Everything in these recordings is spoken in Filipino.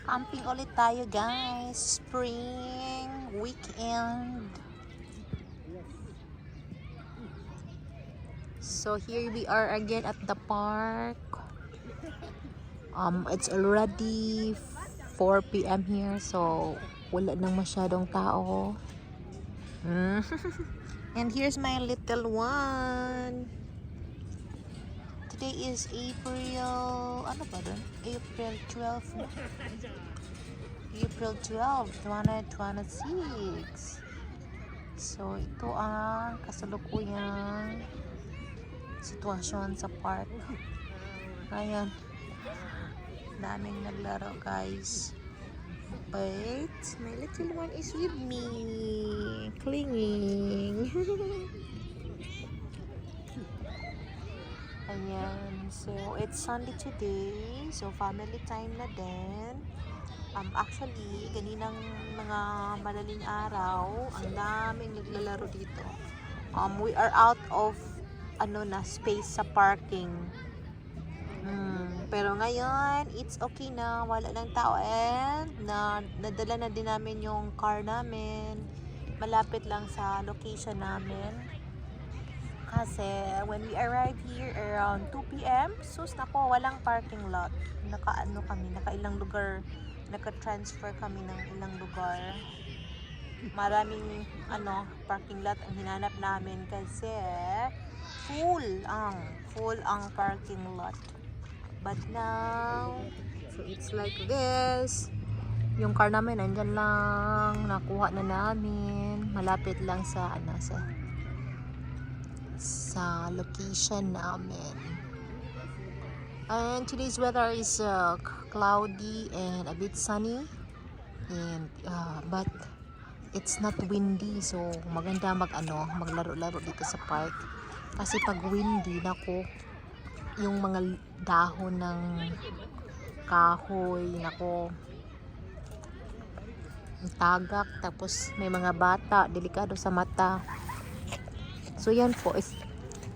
Camping ulit tayo guys. Spring weekend. So here we are again at the park. It's already 4 p.m. here, so wala nang masyadong tao. And here's my little one. Today is April, ano ba dun? April 12. April 12, 2026. So, ito ang kasalukuyang sitwasyon sa park. Ayan. Daming naglaro, guys. But, my little one is with me. Clinging. Ayan. So, it's Sunday today. So, family time na din. Actually, kaninang mga madaling araw, ang daming naglalaro dito. We are out of space sa parking. Pero ngayon, it's okay na. Wala ng tao. And, nadala na din namin yung car namin. Malapit lang sa location namin. Kasi, when we arrive here around 2 p.m., sus nako, walang parking lot. Nakailang lugar. Naka-transfer kami ng ilang lugar. Maraming parking lot ang hinanap namin kasi full ang parking lot. But now, so it's like this. Yung car namin nandyan lang, nakuha na namin. Malapit lang sa location namin. And today's weather is cloudy and a bit sunny, and but it's not windy, so maganda maglaro-laro dito sa park. Kasi pag windy, nako, yung mga dahon ng kahoy, nako, tagak, tapos may mga bata, delikado sa mata. So yan po,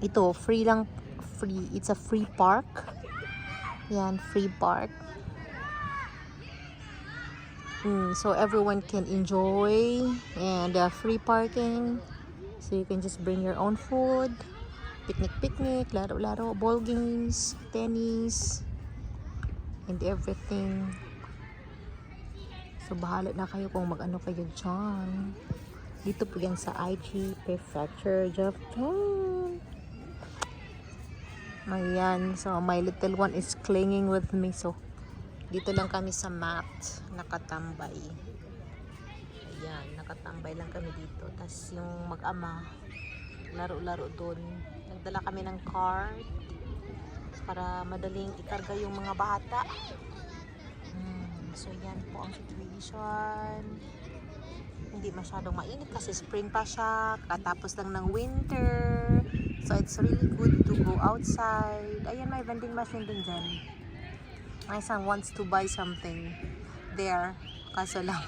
ito free, it's a free park. Yan, free park. So everyone can enjoy, and free parking. So you can just bring your own food, picnic, laro, ball games, tennis, and everything. So bahala na kayo kung kayo dyan. Dito po yan sa IG Prefecture, Japan. Ayan, so my little one is clinging with me. So dito lang kami sa mat, nakatambay. Ayan, nakatambay lang kami dito. Tapos yung mag-ama, laro-laro doon. Nagdala kami ng cart para madaling ikarga yung mga bata. So yan po ang situation. Hindi masyadong mainit kasi spring pa siya, katapos lang ng winter. So it's really good to go outside. Ayan, may vending machine din dyan. My son wants to buy something there, kaso lang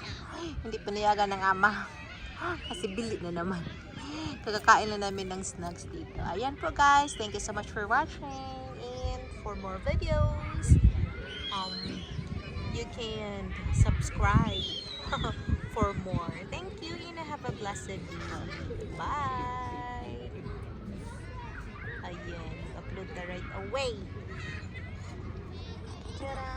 hindi pinayagan ng ama kasi bili na naman. Kakakain na namin ng snacks dito. Ayan po guys, thank you so much for watching, and for more videos you can subscribe for more. Thank you and have a blessed day. Bye. Ayan, upload na right away. Tara.